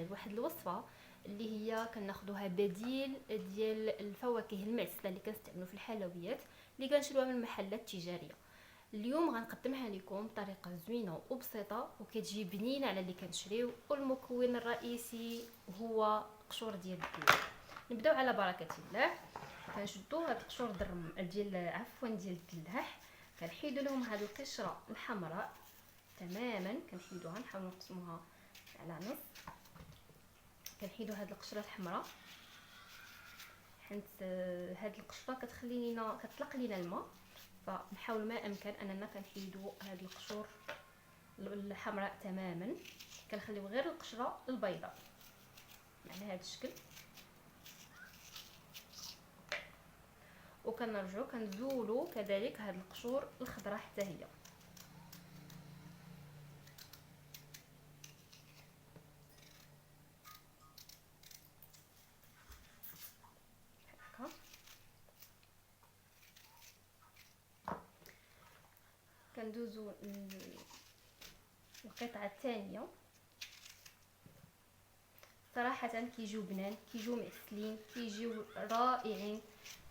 واحد الوصفه اللي هي كناخذوها بديل ديال الفواكه المعسله اللي كنستعملوا في الحلويات اللي كنشروها من المحلات التجاريه. اليوم غنقدمها لكم بطريقه زوينه وبسيطه وكتجي بنينه على اللي كنشريو، والمكون الرئيسي هو قشور ديال الدلة. نبداو على بركه الله. كنشدو هاد القشور ديال الدلاح، كنحيدو لهم هاد القشره الحمراء تماما، كنحيدوها نحاولوا نقسموها على نص. كنحيدو هاد القشره الحمراء حيت هاد القشره كتطلق لينا الماء، فنحاول ما امكن اننا كنحيدو هاد القشور الحمراء تماما، كنخليو غير القشره البيضاء على هذا الشكل. وكنرجعو كنزولو كذلك هاد القشور الخضراء حتى هي. كندوزو القطعه الثانيه. صراحه كيجيو بنان، كيجيو معسلين، كيجيو رائعين،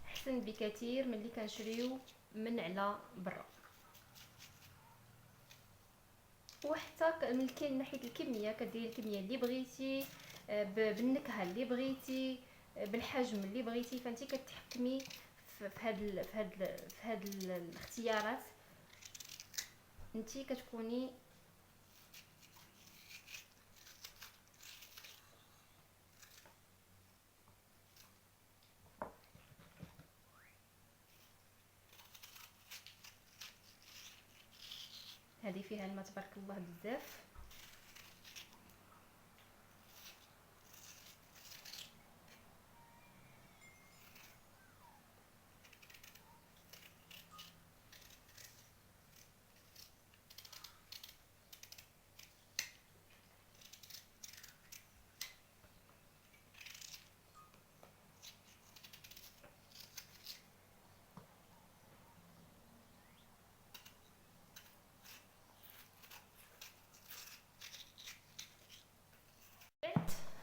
احسن بكثير من اللي كنشريو من على برا. وحتى من ناحيه الكميه كديري الكميه اللي بغيتي، بالنكهه اللي بغيتي، بالحجم اللي بغيتي، فانتي كتحكمي في هاد الاختيارات. انتي كتكوني هذه فيها الماء تبارك الله بزاف.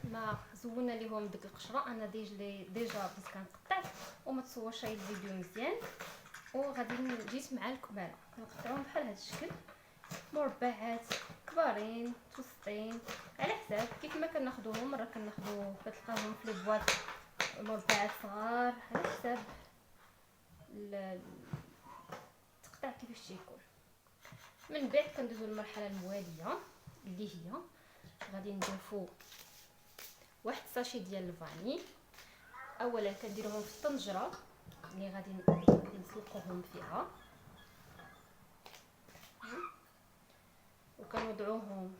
ما زولنا ليهم ديك القشره. انا ديجا بديت كنقطع وما تصورش هاد الفيديو مزيان، وغادي جيت مع الكماله كنقطعوهم بحال هذا الشكل، مربعات كبارين متوسطين على حساب كيف ما كناخذوهم. مره كتلقاوهم في لي بواط مربعات صغار على حساب التقطيع كيفاش تيكون. من بعد كندوزو للمرحله المواليه اللي هي غادي نضيفو واحد ساشي ديال الفاني. اولا كنديروهم في الطنجره اللي غادي نسلقوهم فيها، وكنوضعوهم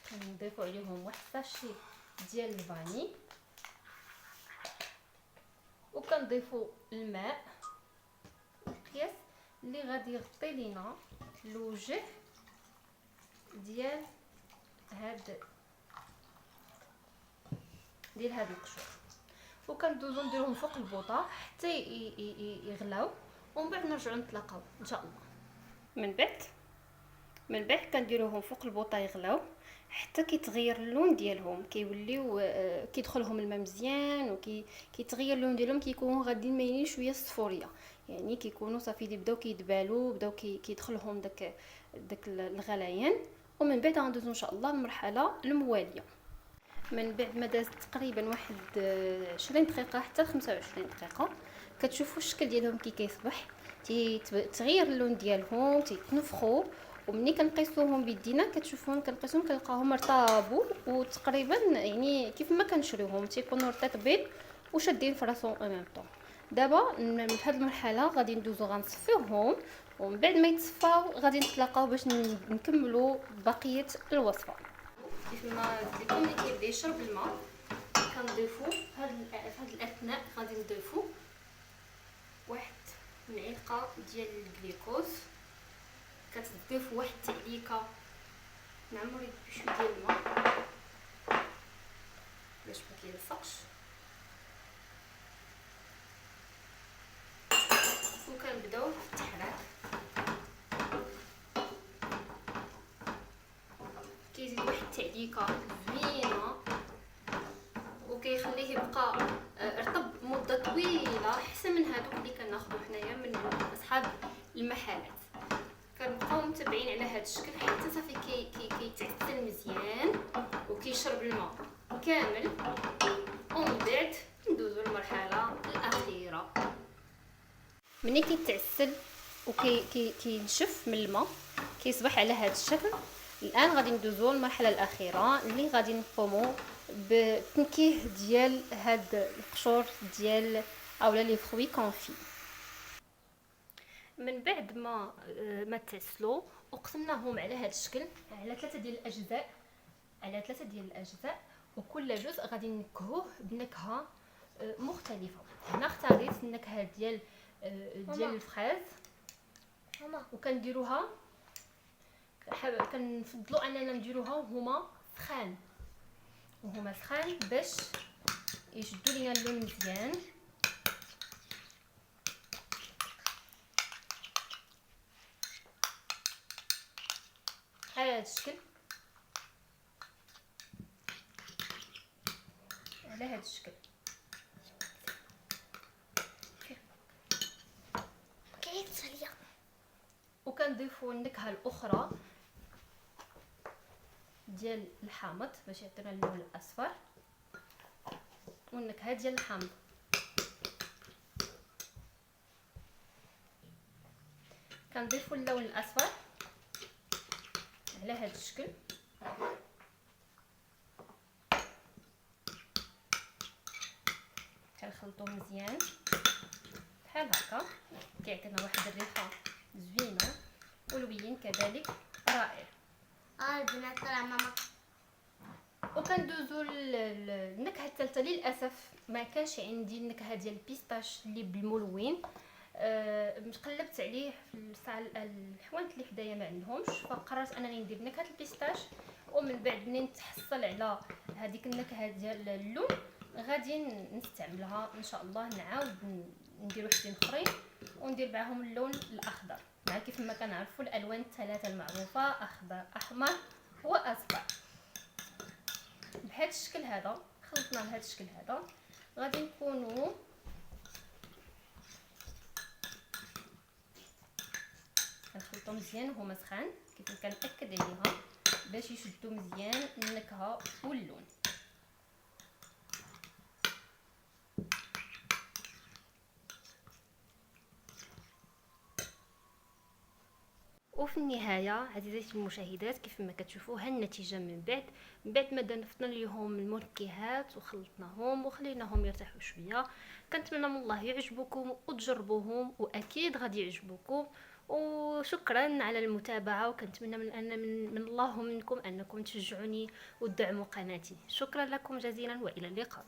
كنضيفوا عليهم واحد ساشي ديال الفاني، وكنضيفوا الماء القياس اللي غادي يغطي لينا الوجه ديال هاد القشور. وكندوزو نديروهم فوق البوطه حتى يغلاو، ومن بعد نرجعو نتلاقاو ان شاء الله. من بعد كنديروهم فوق البوطه يغلاو حتى كيتغير اللون ديالهم، كيوليو كيدخلهم الماء مزيان وكيتغير اللون ديالهم، كيكونوا غاديين مايلين شويه الصفوريه، يعني كيكونوا صافي بداو كيدبالوا، بداو كيدخلهم داك الغليان. ومن بعد غندوزو ان شاء الله للمرحله المواليه. من بعد ما دازت تقريبا واحد 20 دقيقه حتى 25 دقيقه، كتشوفوا الشكل ديالهم كيصبح تغير اللون ديالهم، تيتنفخوا. ومني كنقيسوهم بيدينا كتشوفوهم كنقيسوهم كنلقاهم ارتابوا، وتقريبا يعني كيف ما كنشريوهم تيكونوا رطبين وشادين في راسهم امام طون. دابا في هذه المرحله غادي ندوزو غنصفيوهم، ومن بعد ما يتصفاو غادي نتلاقاو باش نكملوا بقيه الوصفه. كيف ما الزيتون اللي كيبدا يشرب الماء كنضيفو في هاد الاثناء غادي نضيفو واحد معلقه ديال الجليكوز. كتضيفوا واحد التعليكه نعمرو بشويه ديال الماء باش ما كيلصقش، وكنبداو في التحراك. كيزيد واحد التعليكه زوينه خلطنا كامل ومن بعد ندوزو للمرحله الاخيره. ملي كيتعسل كينشف من الماء كيصبح على هذا الشكل. الان غادي ندوزو للمرحله الاخيره اللي غادي نقوموا بتنكيه ديال هاد القشور ديال اولا لي فروي كونفي. من بعد ما تعسلوا وقسمناهم على هذا الشكل على ثلاثه ديال الاجزاء، وكل جزء غادي نكهوه بنكهه مختلفه. هنا اختاريت النكهه ديال الفراز وكنديروها كنفضلوا اننا نديروها وهما سخان باش يشدوا لينا اللون مزيان. على هذا الشكل وكنضيفوا النكهه الاخرى ديال الحامض باش يعطينا اللون الاصفر، والنكهه ديال الحامض. كنضيفوا اللون الاصفر على هذا الشكل كنخلطوه مزيان بحال هكا، كيعطينا واحد الريحه زوينه ولوين كذلك رائع. البنات راه ماما. وكندوزو للنكهه الثالثه. للاسف ما كانش عندي النكهه ديال البيستاش اللي بالملون، قلبت عليه في الحوانت اللي حدايا ما عندهمش، فقررت انني ندير نكهه البيستاش. ومن بعد منين نتحصل على هذيك النكهه ديال اللون غادي نستعملها ان شاء الله. نعاود ندير وحدين اخرين وندير معهم اللون الاخضر، مع كيف ما كنعرفوا الالوان الثلاثه المعروفه اخضر احمر واصفر. بهذا الشكل هذا خلطنا بهذا الشكل هذا غادي نكونوا كنخلطوا مزيان وهما سخان كيف ما كنأكد عليها باش يشدوا مزيان النكهه واللون. وفي النهايه عزيزاتي المشاهدات كيف ما كتشوفوا ها النتيجه من بعد ما ضفنا لهم المنكهات وخلطناهم وخليناهم يرتاحوا شويه. كنتمنى من الله يعجبكم وتجربوهم، واكيد غادي يعجبوكم. وشكرا على المتابعه، وكنتمنى من الله ومنكم انكم تشجعوني وتدعموا قناتي. شكرا لكم جزيلا والى اللقاء.